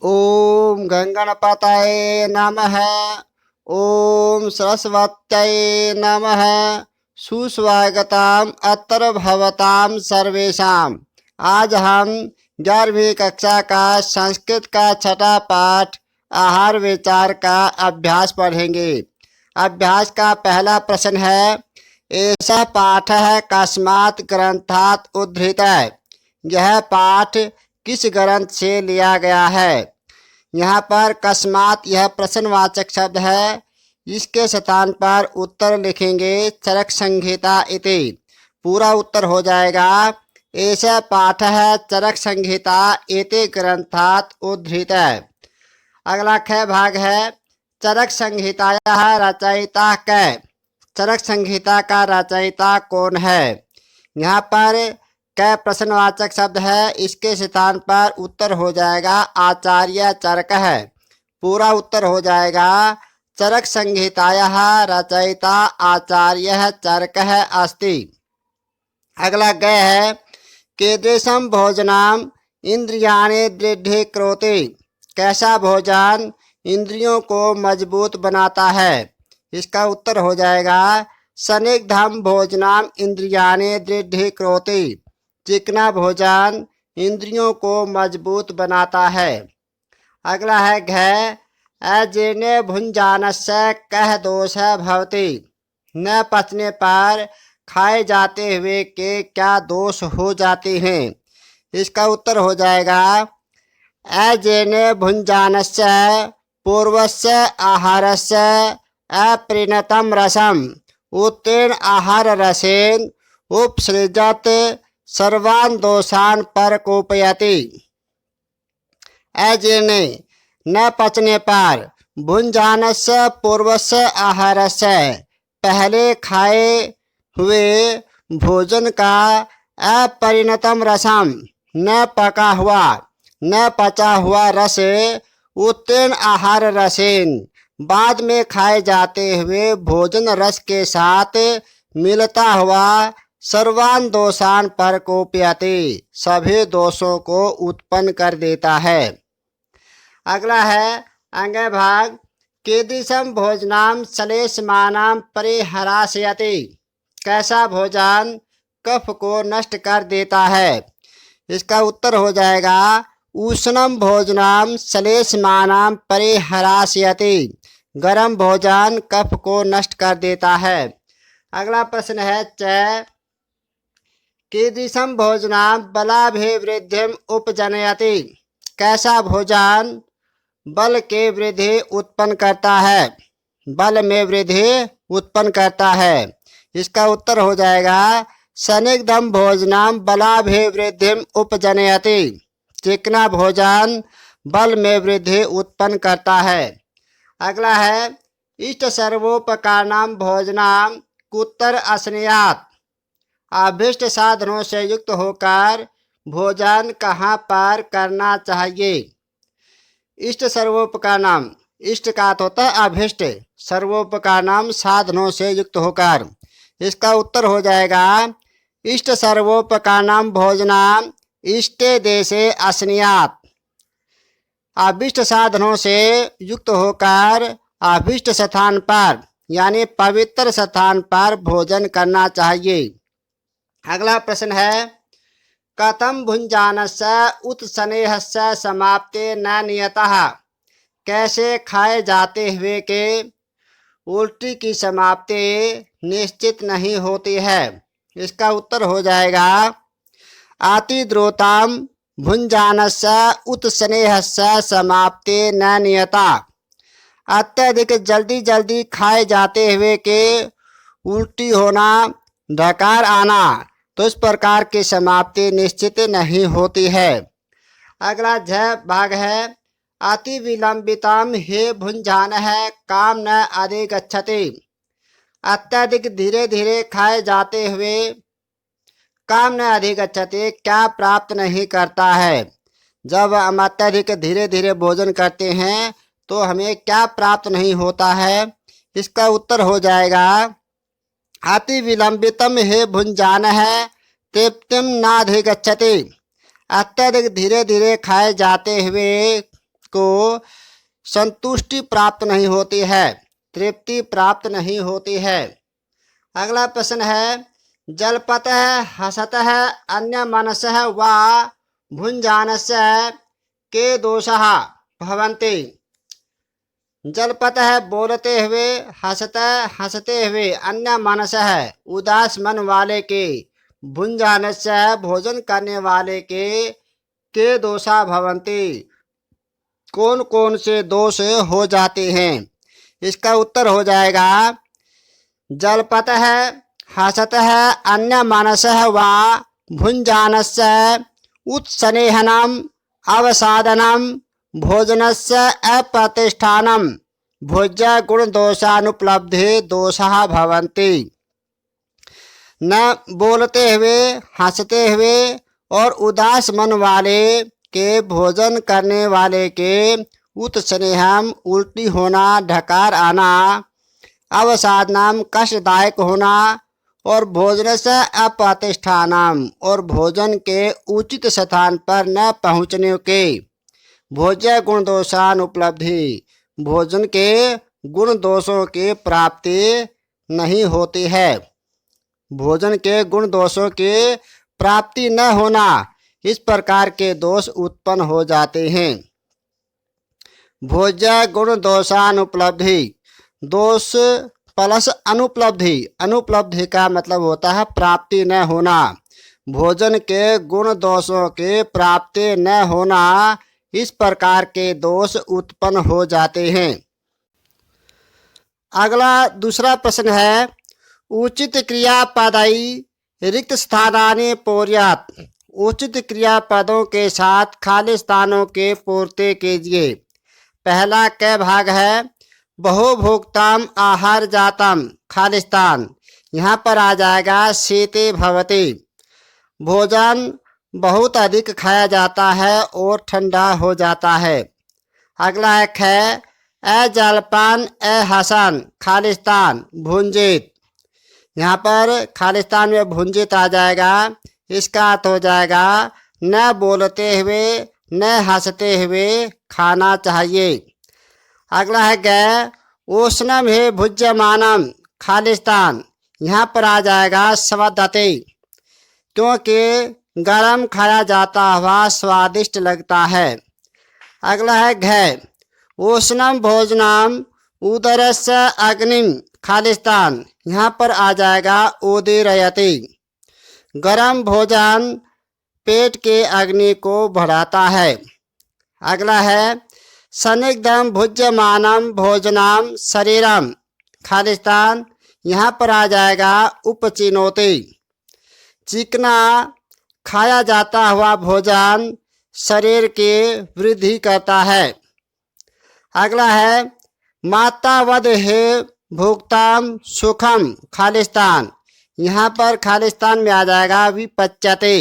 ओम गंगणपतये नमः। ओम सरस्वत्यै नमः। सुस्वागतम अत्र भवताम सर्वेषाम। आज हम 11वीं कक्षा का संस्कृत का छठा पाठ आहार विचार का अभ्यास पढ़ेंगे। अभ्यास का पहला प्रश्न है, ऐसा पाठ है कस्मात् ग्रंथात् उद्धृत है। यह पाठ किस ग्रंथ से लिया गया है। यहाँ पर कस्मात् यह प्रश्नवाचक शब्द है। इसके स्थान पर उत्तर लिखेंगे चरक संहिता इति। पूरा उत्तर हो जाएगा, ऐसा पाठ है चरक संहिता इति ग्रंथात् उद्धृत है। अगला ख भाग है, चरक संहितायाः रचयिता कै। चरक संहिता का रचयिता कौन है। यहाँ पर कै प्रश्नवाचक शब्द है। इसके स्थान पर उत्तर हो जाएगा आचार्य चरक है। पूरा उत्तर हो जाएगा, चरक संहितायाः रचयिता आचार्य चरकः अस्ति। अगला ग है, कीदृशं भोजनम् इंद्रियाणि दृढ़ीकरोति। कैसा भोजन इंद्रियों को मजबूत बनाता है। इसका उत्तर हो जाएगा, सनिग्धं भोजनम् इंद्रियाणि दृढ़ीकरोति। चिकना भोजन इंद्रियों को मजबूत बनाता है। अगला है घ, अजीर्णे भुञ्जानस्य कः दोषः भवति। न पचने पर खाए जाते हुए के क्या दोष हो जाते हैं। इसका उत्तर हो जाएगा, अजीर्णे भुञ्जानस्य पूर्वस्य आहारस्य अपरिणतं रसम् उत्तीर्ण आहार रसेन उपसृजत सर्वान् दोषान् प्रकोपयति। अजीर्णे न पचने पर, भुञ्जानस्य पूर्वस्य आहारस्य पहले खाए हुए भोजन का, अपरिणतम रसम न पका हुआ न पचा हुआ रस, उत्तीर्ण आहार रसेन बाद में खाए जाते हुए भोजन रस के साथ मिलता हुआ, सर्वान् दोषान् प्रकोपयति सभी दोषों को उत्पन्न कर देता है। अगला है अंग भाग, कीदृशं भोजनम् श्लेष्मानां परिहरास्यति। कैसा भोजन कफ को नष्ट कर देता है। इसका उत्तर हो जाएगा, उष्णं भोजनम् श्लेष्मानां परिहरास्यति। गर्म भोजन कफ को नष्ट कर देता है। अगला प्रश्न है च, कीदृशं भोजनम् बलाभिवृद्धिम् उपजनयति। कैसा भोजन बल के वृद्धि उत्पन्न करता है। बल में वृद्धि उत्पन्न करता है। इसका उत्तर हो जाएगा, सनिग्धं भोजनम् बलाभिवृद्धिम् उपजनयति। चिकना भोजन बल में वृद्धि उत्पन्न करता है। अगला है, इष्ट सर्वोपकारणां भोजनम् कुत्र असनीयात्। अभीष्ट साधनों से युक्त होकर भोजन कहाँ पर करना चाहिए। इष्ट सर्वोपकारणाम, इष्ट का अर्थ होता है अभीष्ट, सर्वोपकारणाम साधनों से युक्त होकर। इसका उत्तर हो जाएगा, इष्ट सर्वोपकारणाम भोजनम् इष्टे देशे असनीयात्। अभीष्ट साधनों से युक्त होकर अभीष्ट स्थान पर यानी पवित्र स्थान पर भोजन करना चाहिए। अगला प्रश्न है, कथं भुञ्जानस्य उत्स्नेहस्य समाप्ते न नियतः। कैसे खाए जाते हुए के उल्टी की समाप्ति निश्चित नहीं होती है। इसका उत्तर हो जाएगा, अतिद्रुतं भुञ्जानस्य उत्स्नेहस्य समाप्ते न नियता। अत्यधिक जल्दी जल्दी खाए जाते हुए के उल्टी होना, डकार आना, तो इस प्रकार की समाप्ति निश्चित नहीं होती है। अगला झ भाग है, अति विलंबितम हे भुञ्जानः काम न अधिगच्छति। अत्यधिक धीरे धीरे खाए जाते हुए काम न अधिगच्छति क्या प्राप्त नहीं करता है। जब हम अत्यधिक धीरे धीरे भोजन करते हैं तो हमें क्या प्राप्त नहीं होता है। इसका उत्तर हो जाएगा, अति विलंबितम हे भुञ्जानः तृप्तिं नाधिगच्छति। अत्यधिक धीरे धीरे खाए जाते हुए को संतुष्टि प्राप्त नहीं होती है, तृप्ति प्राप्त नहीं होती है। अगला प्रश्न है, जल्पतः हसतः अन्यमनसः वा भुञ्जानस्य के दोषाः भवन्ति। जल्पतः बोलते हुए, हंसते हुए, अन्यमनसः उदास मन वाले के, भुञ्जानस्य भोजन करने वाले के दोषा भवन्ति, कौन कौन से दोष हो जाते हैं। इसका उत्तर हो जाएगा, जल्पतः हसतः अन्यमनसः वा भुञ्जानस्य उत्स्नेहनम् अवसादनम् भोजनस्य अप्रतिष्ठानम् भोज्य गुणदोषानुपलब्धि दोषाः भवन्ति। न बोलते हुए, हंसते हुए और उदास मन वाले के, भोजन करने वाले के, उत्स्नेहम उल्टी होना, ढकार आना, अवसादनम कष्टदायक होना और भोजन से अप्रतिष्ठानम और भोजन के उचित स्थान पर न पहुँचने के, भोज्य गुण दोषानुपलब्धि भोजन के गुण दोषों की प्राप्ति नहीं होती है। भोजन के गुण दोषों की प्राप्ति न होना, इस प्रकार के दोष उत्पन्न हो जाते हैं। भोज्य गुण दोषानुपलब्धि, दोष प्लस अनुपलब्धि, अनुपलब्धि का मतलब होता है प्राप्ति न होना। भोजन के गुण दोषों के प्राप्ति न होना, इस प्रकार के दोष उत्पन्न हो जाते हैं। अगला दूसरा प्रश्न है, उचित क्रियापदई रिक्त स्थानानि पूर्यात्। उचित क्रियापदों के साथ खाली स्थानों के पूर्ति कीजिए। पहला क भाग है, बहुभोक्ताम आहार जातम खाली स्थान, यहाँ पर आ जाएगा शीते भवति, भोजन बहुत अधिक खाया जाता है और ठंडा हो जाता है। अगला एक है, अजलपान अहसन खालिस्तान भुंजित, यहाँ पर खालिस्तान में भुंजित आ जाएगा। इसका अर्थ हो जाएगा न बोलते हुए न हंसते हुए खाना चाहिए। अगला है गै, उष्णम है भुज्यमानम खालिस्तान, यहाँ पर आ जाएगा स्वदते, क्योंकि गरम खाया जाता हुआ स्वादिष्ट लगता है। अगला है घै, उष्णम भोजनम उदरस्य अग्निम खालिस्तान, यहाँ पर आ जाएगा उदीरयति, गरम भोजन पेट के अग्नि को बढ़ाता है। अगला है, सनिग्धम भुज्यमानम भोजनम शरीरम खालिस्तान, यहाँ पर आ जाएगा उपचिनोति, चिकना खाया जाता हुआ भोजन शरीर की वृद्धि करता है। अगला है, मातावद है भुक्ताम सुखम खालिस्तान, यहाँ पर खालिस्तान में आ जाएगा विपच्यते,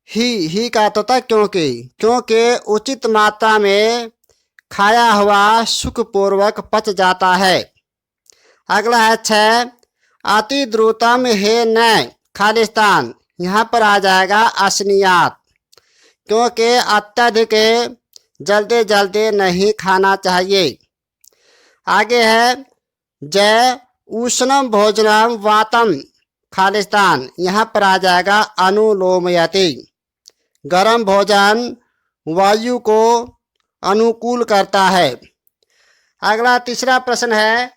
ही का तो था क्योंकि उचित मात्रा में खाया हुआ सुखपूर्वक पच जाता है। अगला है 6, अति द्रुतम है न खालिस्तान, यहाँ पर आ जाएगा असनियात, क्योंकि अत्यधिक जल्दी जल्दी नहीं खाना चाहिए। आगे है जय उष्णम भोजनम वातम खालिस्तान, यहाँ पर आ जाएगा अनुलोमयति, गरम भोजन वायु को अनुकूल करता है। अगला तीसरा प्रश्न है,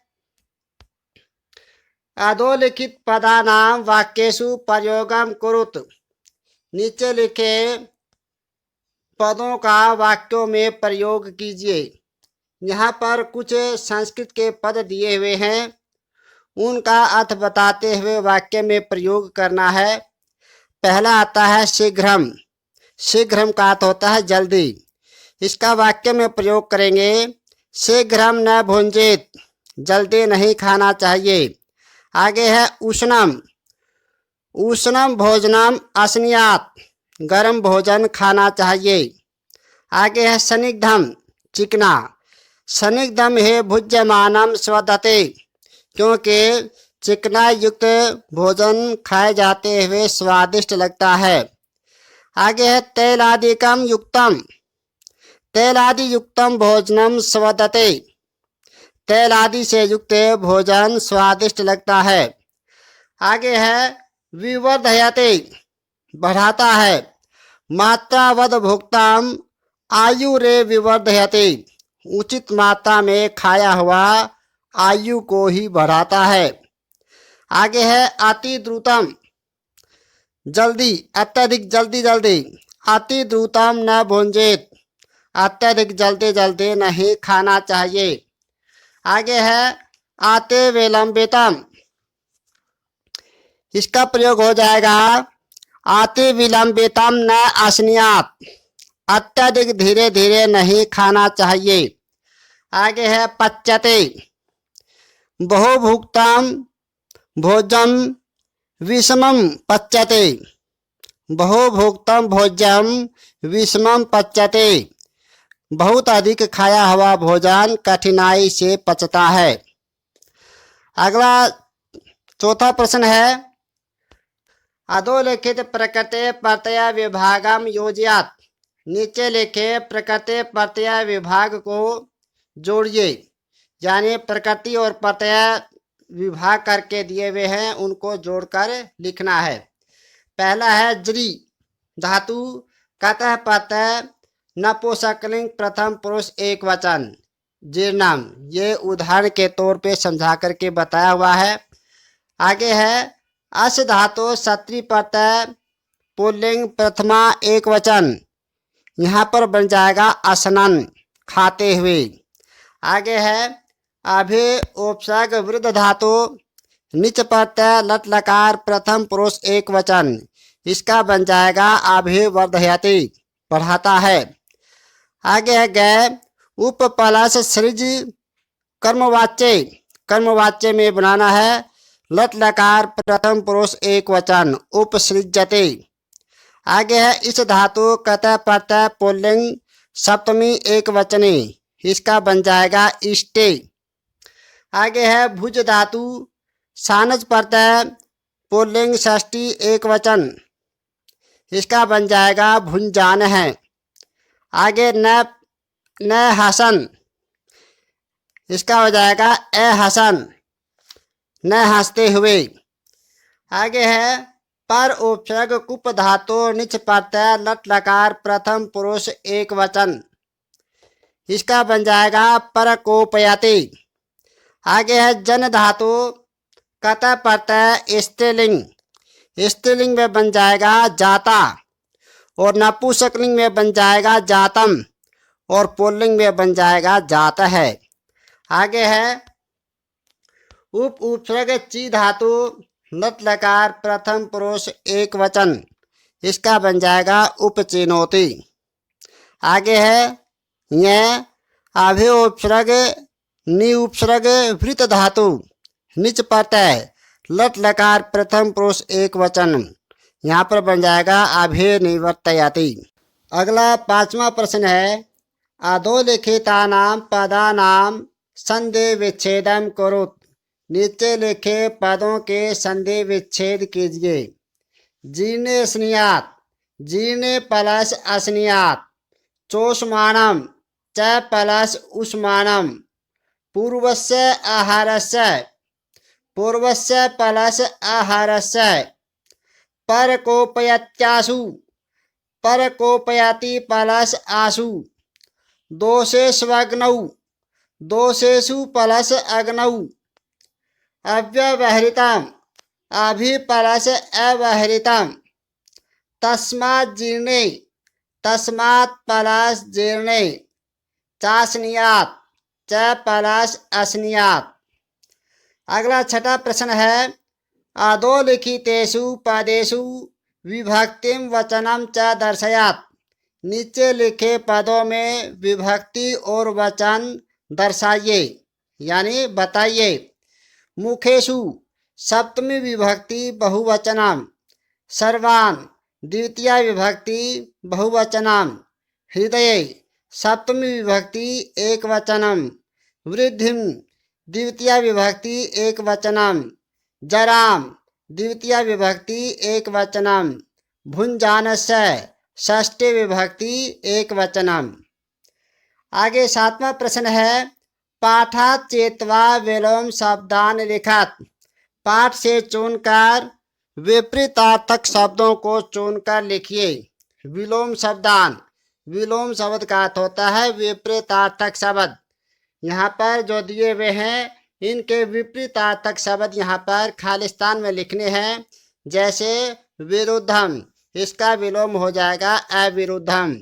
अधोलिखित पदानाम वाक्येषु प्रयोगम कुरुत। नीचे लिखे पदों का वाक्यों में प्रयोग कीजिए। यहाँ पर कुछ संस्कृत के पद दिए हुए हैं, उनका अर्थ बताते हुए वाक्य में प्रयोग करना है। पहला आता है शीघ्रम, शीघ्रम का अर्थ होता है जल्दी। इसका वाक्य में प्रयोग करेंगे, शीघ्रम न भुंजित, जल्दी नहीं खाना चाहिए। आगे है उष्णम, उष्णम भोजनम असनियात, गर्म भोजन खाना चाहिए। आगे है सनिग्धम, चिकना, सनिग्धम है भुज्यमानम स्वदते, क्योंकि चिकना युक्त भोजन खाए जाते हुए स्वादिष्ट लगता है। आगे है तैलादिकम युक्तम, तैलादि युक्तम भोजनम स्वदते। तेल आदि से युक्त भोजन स्वादिष्ट लगता है। आगे है विवर्धयते, बढ़ाता है। मात्रावद भुक्ताम आयु रे विवर्धयते, उचित मात्रा में खाया हुआ आयु को ही बढ़ाता है। आगे है अति द्रुतम, जल्दी, अत्यधिक जल्दी जल्दी। अति द्रुतम न भुंजेत, अत्यधिक जल्दी जल्दी नहीं खाना चाहिए। आगे है आते विलंबितम, इसका प्रयोग हो जाएगा आते विलंबितम न असनियात, अत्यधिक धीरे धीरे नहीं खाना चाहिए। आगे है पच्यते, बहुभुक्तम भोजन विषमम पच्यते, बहुभुक्तम भोजन विषमम पच्यते, बहुत अधिक खाया हुआ भोजन कठिनाई से पचता है। अगला चौथा प्रश्न है अधोलिखित प्रकृति प्रत्यय विभागम योजयात, नीचे लिखे प्रकृति प्रत्यय विभाग को जोड़िए, यानी प्रकृति और प्रत्यय विभाग करके दिए हुए हैं, उनको जोड़कर लिखना है। पहला है जरी धातु, कतः प्रत्यय नपुंसकलिंग प्रथम पुरुष एक वचन, जीर्णम, ये उदाहरण के तौर पे समझा करके बताया हुआ है। आगे है अस धातु सत्री प्रत्यय पुल्लिंग प्रथमा एक वचन, यहाँ पर बन जाएगा असनन, खाते हुए। आगे है अभि उपसर्ग वृद्ध धातु निच प्रत्यय लट लकार प्रथम पुरुष एक वचन, इसका बन जाएगा अभिवर्धयति, बढ़ाता है। आगे है गए उप प्लस सृज कर्मवाच्य, कर्मवाच्य में बनाना है लट लकार प्रथम पुरुष एक वचन उपसृजते। आगे है इस धातु कतः प्रत्यय पुल्लिंग सप्तमी एक वचने, इसका बन जाएगा इष्टे। आगे है भुज धातु सानज प्रत्यय पुल्लिंग षष्ठी एक वचन, इसका बन जाएगा भुंजान है। आगे न हसन, इसका हो जाएगा ए हसन, न हंसते हुए। आगे है पर उपसर्ग कुप धातु निच प्रत्यय लट लकार प्रथम पुरुष एक वचन, इसका बन जाएगा पर कोपयति। आगे है जन धातु कतः प्रत्यय स्त्रीलिंग, स्त्रीलिंग में बन जाएगा जाता, और नपुंसकलिंग में बन जाएगा जातम, और पुल्लिंग में बन जाएगा जात है। आगे है उप उपसर्ग ची धातु लट लकार प्रथम पुरुष एक वचन, इसका बन जाएगा उपचिनोति। आगे है यह अभि उपसर्ग नि उपसर्ग वृत धातु निच प्रत्यय लट लकार प्रथम पुरुष एक वचन, यहाँ पर बन जाएगा अभिनिवर्तयति। अगला पांचवा प्रश्न है अधोलिखितानां पदानां संधि विच्छेदम करोत, नीचे लिखे पदों के संधि विच्छेद कीजिए। जीर्णे स्नियात, जीर्णे प्लस अस्नियात, चोष्माणम च प्लस उष्माणम, पूर्वस्य आहारस्य, पूर्वस्य प्लस आहारस्य, परकोपयत्यासु, परकोपयति प्लस आसु, दोषेष्वग्नौ, दोषेषु प्लस अग्नौ, अव्यवहृतम, अभि प्लस अव्यवहृतम, तस्मात् जीर्णे, तस्मात् प्लस जीर्णे, चास्नियात च प्लस अस्नियात। अगला छठा प्रश्न है अधोलिखितेषु पदेषु विभक्तिम वचनम च दर्शयात, नीचे लिखे पदों में विभक्ति और वचन दर्शाइए, यानी बताइए। मुखेषु सप्तमी विभक्ति बहुवचनम, सर्वान् द्वितीय विभक्ति बहुवचनम, हृदये सप्तमी विभक्ति एक वचनम, वृद्धिम द्वितीय विभक्ति एक वचनम, जराम द्वितीय विभक्ति एक वचनम, भुंजानस्य षष्ठी विभक्ति एक वचनम। आगे 7वां प्रश्न है, पाठात् चेत्वा विलोम शब्दान लिखत। पाठ से चुनकर विपरीतार्थक शब्दों को चुनकर लिखिए। विलोम शब्दान, विलोम शब्द का अर्थ होता है विपरीतार्थक शब्द। यहाँ पर जो दिए हुए हैं इनके विपरीतार्थक शब्द यहाँ पर खालिस्तान में लिखने हैं। जैसे विरुद्धम, इसका विलोम हो जाएगा अविरुद्धम।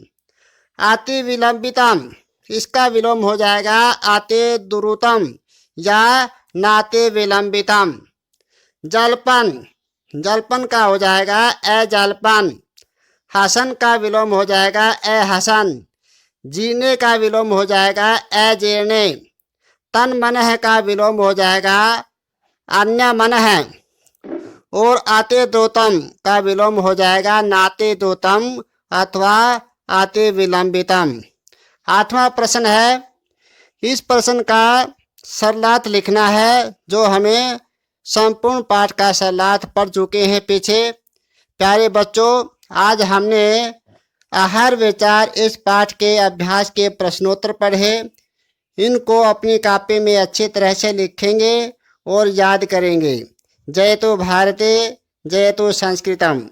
आति विलंबितम, इसका विलोम हो जाएगा आते दुरुतम या नाते विलंबितम। जलपन, जलपन का हो जाएगा अजलपन। हसन का विलोम हो जाएगा अहसन। जीने का विलोम हो जाएगा अजीर्णे। तन मन है का विलोम हो जाएगा अन्य मन है। और आते दोतम का विलोम हो जाएगा नाते दोतम अथवा आते विलंबितम। 8वां प्रश्न है, इस प्रश्न का सरलार्थ लिखना है, जो हमें संपूर्ण पाठ का सरलार्थ पढ़ चुके हैं पीछे। प्यारे बच्चों, आज हमने आहार विचार इस पाठ के अभ्यास के प्रश्नोत्तर पढ़े। इनको अपनी कॉपी में अच्छी तरह से लिखेंगे और याद करेंगे। जय तो भारते, जय तो संस्कृतम।